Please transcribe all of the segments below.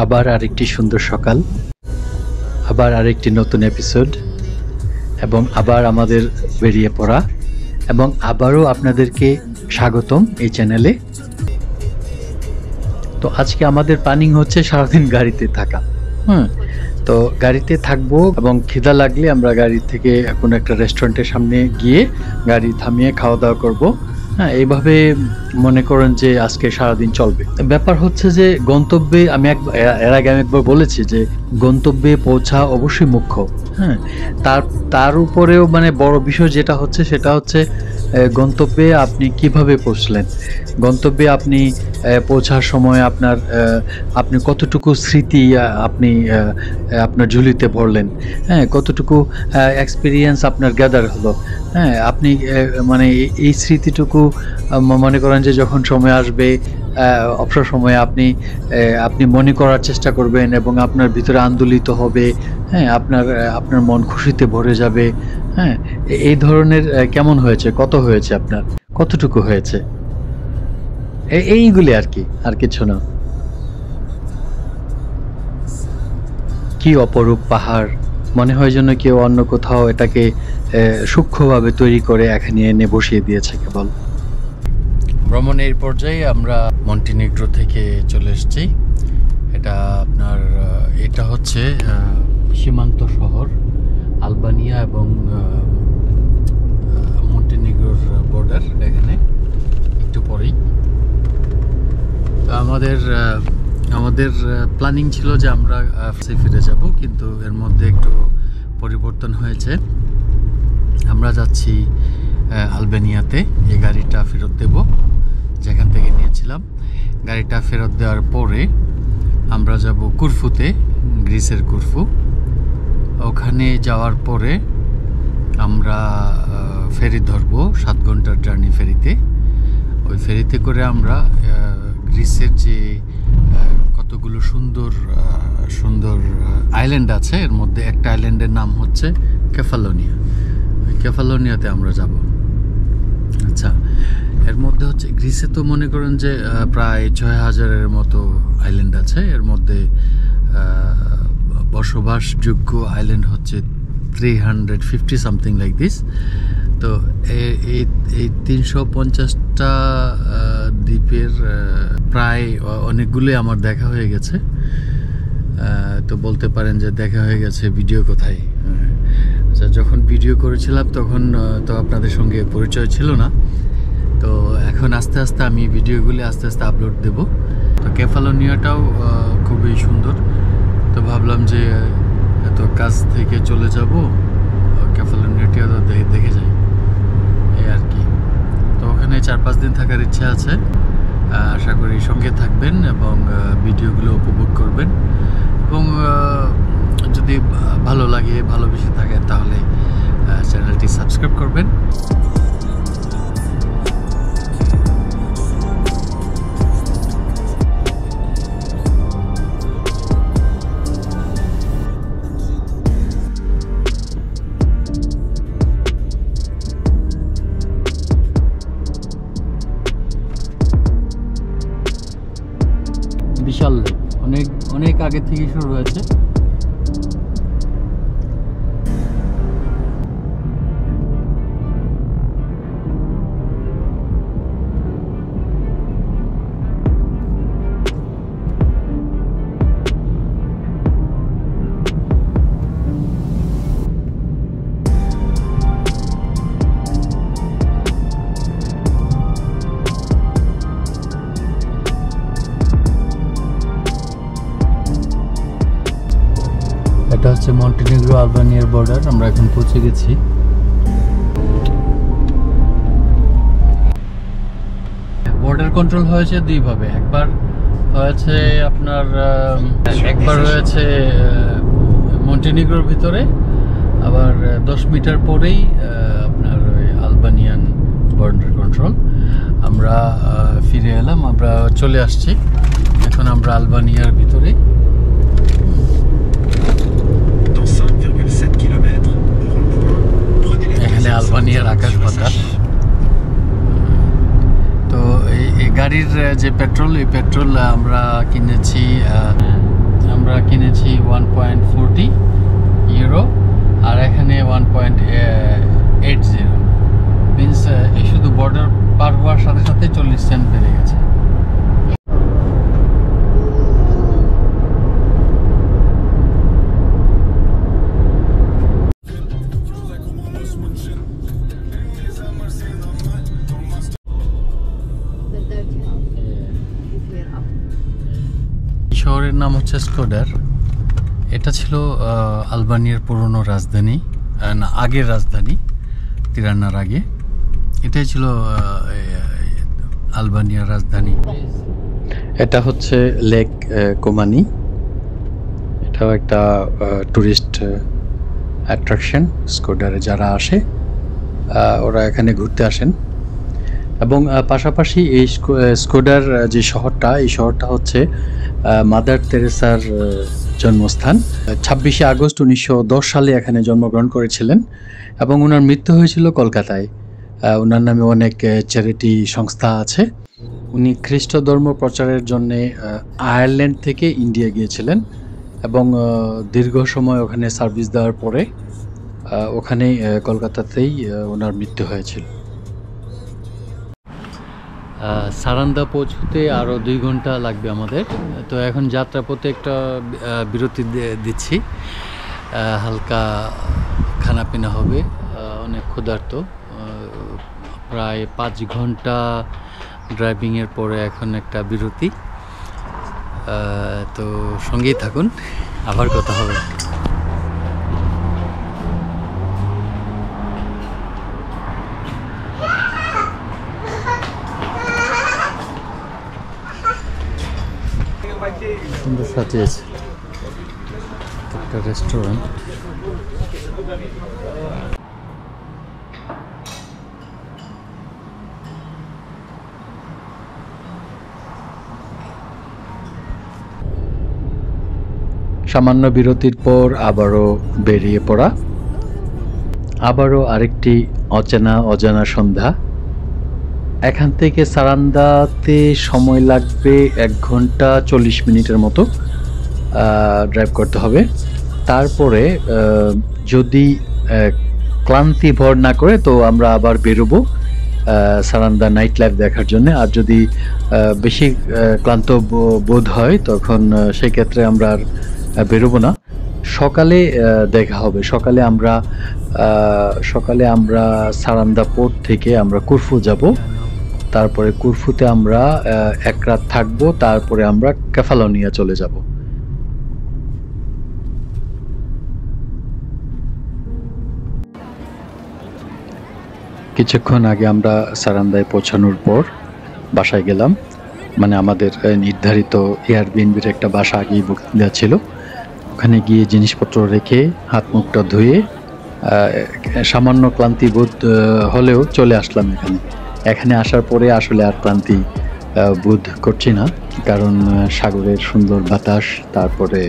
আবার আরেকটি সুন্দর সকাল, আবার আরেকটি নতুন এপিসোড, এবং আবার আমাদের বেরিয়ে পড়া, এবং আবারও আপনাদেরকে স্বাগতম এই চ্যানেলে। তো আজকে আমাদের প্ল্যানিং হচ্ছে সারাদিন গাড়িতে থাকা। তো গাড়িতে থাকবো এবং খিদা লাগলে আমরা গাড়ি থেকে কোনো একটা রেস্টুরেন্টের সামনে গিয়ে গাড়ি থামিয়ে খাওয়া দাওয়া করবো। হ্যাঁ, এইভাবে মনে করেন যে আজকে সারাদিন চলবে। ব্যাপার হচ্ছে যে গন্তব্যে আমি এর আগে আমি একবার বলেছি যে গন্তব্যে পৌঁছা অবশ্যই মুখ্য। হ্যাঁ, তার উপরেও মানে বড় বিষয় যেটা হচ্ছে সেটা হচ্ছে গন্তব্যে আপনি কিভাবে পৌঁছলেন, গন্তব্যে আপনি পৌঁছার সময় আপনি কতটুকু স্মৃতি আপনি আপনার ঝুলিতে ভরলেন, হ্যাঁ, কতটুকু এক্সপিরিয়েন্স আপনার গ্যাদার হলো। হ্যাঁ, আপনি মানে এই স্মৃতিটুকু মনে করেন যে যখন সময় আসবে অবসর সময়ে আপনি মনে করার চেষ্টা করবেন এবং আপনার ভিতরে আন্দোলিত হবে। হ্যাঁ, আপনার মন খুশিতে ভরে যাবে। হ্যাঁ, এই ধরনের কেমন হয়েছে, কত হয়েছে, আপনার কতটুকু হয়েছে, এইগুলি আর কি, আর কিছু না। কি অপরূপ পাহাড়, মনে হয় যেন কেউ অন্য কোথাও এটাকে সূক্ষ্মভাবে তৈরি করে এখানে এনে বসিয়ে দিয়েছে কেবল। ভ্রমণের পর্যায়ে আমরা মন্টিনিগ্রো থেকে চলে এসেছি। এটা হচ্ছে সীমান্ত শহর আলবানিয়া এবং মন্টিনিগ্রোর বর্ডার, এখানে একটু পরেই। তো আমাদের প্ল্যানিং ছিল যে আমরা ফিরে যাব, কিন্তু এর মধ্যে একটু পরিবর্তন হয়েছে। আমরা যাচ্ছি আলবেনিয়াতে। এই গাড়িটা ফেরত দেব যেখান থেকে নিয়েছিলাম। গাড়িটা ফেরত দেওয়ার পরে আমরা যাব কুরফুতে, গ্রিসের কুরফু। ওখানে যাওয়ার পরে আমরা ফেরি ধরবো, 7 ঘন্টার জার্নি ফেরিতে। ওই ফেরিতে করে আমরা গ্রিসের যে কতগুলো সুন্দর সুন্দর আইল্যান্ড আছে, এর মধ্যে একটা আইল্যান্ডের নাম হচ্ছে কেফালোনিয়া। ওই কেফালোনিয়াতে আমরা যাব। আচ্ছা, এর মধ্যে হচ্ছে গ্রিসে তো মনে করেন যে প্রায় 6000-এর মতো আইল্যান্ড আছে। এর মধ্যে বসবাসযোগ্য আইল্যান্ড হচ্ছে 350 সামথিং লাইক দিস। তো এই 350টা দ্বীপের প্রায় অনেকগুলোই আমার দেখা হয়ে গেছে। তো বলতে পারেন যে দেখা হয়ে গেছে ভিডিও কোথায়। আচ্ছা, যখন ভিডিও করেছিলাম তখন তো আপনাদের সঙ্গে পরিচয় ছিল না। তো এখন আস্তে আস্তে আমি ভিডিওগুলি আস্তে আস্তে আপলোড দেব। তো কেফালোনিয়াটাও খুবই সুন্দর। তো ভাবলাম যে এত কাছ থেকে চলে যাব, কেফালোনিয়াটিও দেখে যাই, এই আর কি। তো ওখানে 4-5 দিন থাকার ইচ্ছা আছে। আশা করি সঙ্গে থাকবেন এবং ভিডিওগুলো উপভোগ করবেন, এবং যদি ভালো লাগে, ভালোবেসে থাকেন, তাহলে চ্যানেলটি সাবস্ক্রাইব করবেন। বিশাল লেক, অনেক আগে থেকে শুরু হয়েছে। এটা হচ্ছে মন্টিনিগ্রো আলবানিয়ার বর্ডার। আমরা এখন পৌঁছে গেছি। বর্ডার কন্ট্রোল হয়েছে দুইভাবে। একবার হয়েছে মন্টিনিগ্রোর ভিতরে, আবার 10 মিটার পরেই আপনার ওই আলবানিয়ান বর্ডার কন্ট্রোল। আমরা ফিরে এলাম, আমরা চলে আসছি এখন আমরা আলবানিয়ার ভিতরে। এখানে আলবানিয়ার আকাশ বাতাস। তো এই গাড়ির যে পেট্রোল, এই পেট্রোল আমরা কিনেছি আমরা কিনেছি 1.40 ইউরো, আর এখানে 1.80 মিনস এই শুধু বর্ডার পার হওয়ার সাথে সাথে 40 সেন্ট বেড়ে গেছে। শহরের নাম হচ্ছে স্কোডার। এটা ছিল আলবানিয়ার পুরনো রাজধানী, না আগের রাজধানী, তিরান্নার আগে এটাই ছিল আলবানিয়ার রাজধানী। এটা হচ্ছে লেক কোমানি, এটাও একটা টুরিস্ট অ্যাট্রাকশন। স্কোডারে যারা আসে ওরা এখানে ঘুরতে আসেন। এবং পাশাপাশি এই স্কোডার যে শহরটা, এই শহরটা হচ্ছে মাদার তেরেসার জন্মস্থান। 26শে আগস্ট 1910 সালে এখানে জন্মগ্রহণ করেছিলেন এবং ওনার মৃত্যু হয়েছিল কলকাতায়। ওনার নামে অনেক চ্যারিটি সংস্থা আছে। উনি খ্রিস্ট ধর্ম প্রচারের জন্য আয়ারল্যান্ড থেকে ইন্ডিয়া গিয়েছিলেন এবং দীর্ঘ সময় ওখানে সার্ভিস দেওয়ার পরে ওখানেই কলকাতাতেই ওনার মৃত্যু হয়েছিল। সারান্দা পৌঁছতে আরও 2 ঘন্টা লাগবে আমাদের। তো এখন যাত্রাপথে একটা বিরতি দিচ্ছি, হালকা খানাপিনা হবে, অনেক ক্ষুধার্ত। প্রায় 5 ঘন্টা ড্রাইভিংয়ের পরে এখন একটা বিরতি। তো সঙ্গেই থাকুন, আবার কথা হবে। সুন্দর সাজিয়েছে একটা রেস্টুরেন্ট। সামান্য বিরতির পর আবারও বেরিয়ে পড়া, আবারও আরেকটি অজানা সন্ধ্যা। এখান থেকে সারান্দাতে সময় লাগবে 1 ঘন্টা 40 মিনিটের মতো ড্রাইভ করতে হবে। তারপরে যদি ক্লান্তি ভর না করে তো আমরা আবার বেরোবো সারান্দা নাইট লাইফ দেখার জন্য। আর যদি বেশি ক্লান্ত বোধ হয় তখন সেই ক্ষেত্রে আমরা আর বেরোবো না। সকালে দেখা হবে। সকালে আমরা সারান্দা পোর্ট থেকে আমরা কুরফু যাব। তারপরে কুরফুতে আমরা 1 রাত থাকবো, তারপরে আমরা কেফালোনিয়া চলে যাব। কিছুক্ষণ আগে আমরা সারান্দায় পৌঁছানোর পর বাসায় গেলাম, মানে আমাদের নির্ধারিত এয়ারবিএনবির একটা বাসা আগেই বুকিং দেওয়া ছিল। ওখানে গিয়ে জিনিসপত্র রেখে হাত মুখটা ধুয়ে সামান্য ক্লান্তি বোধ হলেও চলে আসলাম এখানে আসার পরে আসলে আর ক্লান্তি বোধ করছি না, কারণ সাগরের সুন্দর বাতাস, তারপরে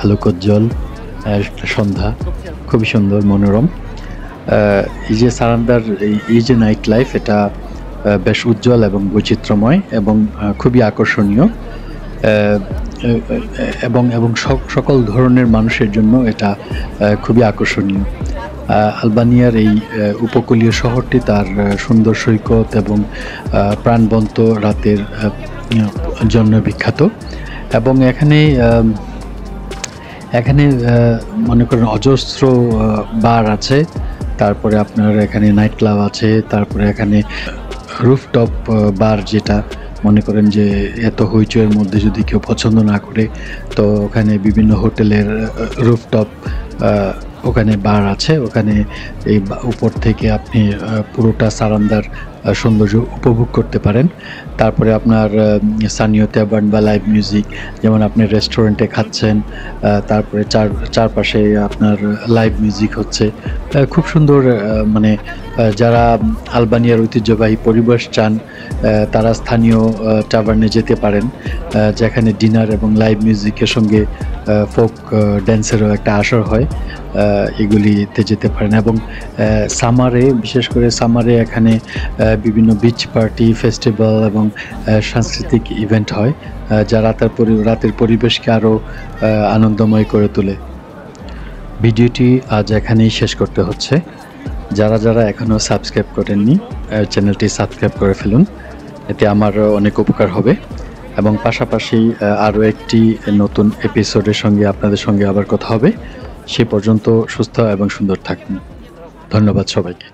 আলোকোজ্জ্বল সন্ধ্যা, খুবই সুন্দর মনোরম। এই যে সারান্দার এই যে নাইট লাইফ, এটা বেশ উজ্জ্বল এবং বৈচিত্র্যময় এবং খুবই আকর্ষণীয়, এবং সকল ধরনের মানুষের জন্য এটা খুবই আকর্ষণীয়। আলবানিয়ার এই উপকূলীয় শহরটি তার সুন্দর সৈকত এবং প্রাণবন্ত রাতের জন্য বিখ্যাত। এবং এখানে মনে করেন অজস্র বার আছে, তারপরে আপনার এখানে নাইট ক্লাব আছে, তারপরে এখানে রুফটপ বার, যেটা মনে করেন যে এত হইচইয়ের মধ্যে যদি কেউ পছন্দ না করে তো ওখানে বিভিন্ন হোটেলের রুফটপ ওখানে বার আছে। ওখানে এই উপর থেকে আপনি পুরোটা সারান্দার সৌন্দর্য উপভোগ করতে পারেন। তারপরে আপনার স্থানীয় ট্যাভার্ন বা লাইভ মিউজিক, যেমন আপনি রেস্টুরেন্টে খাচ্ছেন, তারপরে চারপাশে আপনার লাইভ মিউজিক হচ্ছে, খুব সুন্দর। মানে যারা আলবানিয়ার ঐতিহ্যবাহী পরিবেশ চান তারা স্থানীয় ট্যাভার্নে যেতে পারেন, যেখানে ডিনার এবং লাইভ মিউজিকের সঙ্গে ফোক ড্যান্সেরও একটা আসর হয়, এগুলিতে যেতে পারেন। এবং সামারে, বিশেষ করে সামারে এখানে বিভিন্ন বিচ পার্টি, ফেস্টিভ্যাল এবং সাংস্কৃতিক ইভেন্ট হয়, যা রাতের পরিবেশকে আরও আনন্দময় করে তোলে। ভিডিওটি আজ এখানেই শেষ করতে হচ্ছে। যারা যারা এখনও সাবস্ক্রাইব করেননি, চ্যানেলটি সাবস্ক্রাইব করে ফেলুন, এতে আমার অনেক উপকার হবে। এবং পাশাপাশি আরও একটি নতুন এপিসোডের সঙ্গে আপনাদের সঙ্গে আবার কথা হবে। সে পর্যন্ত সুস্থ এবং সুন্দর থাকুন। ধন্যবাদ সবাইকে।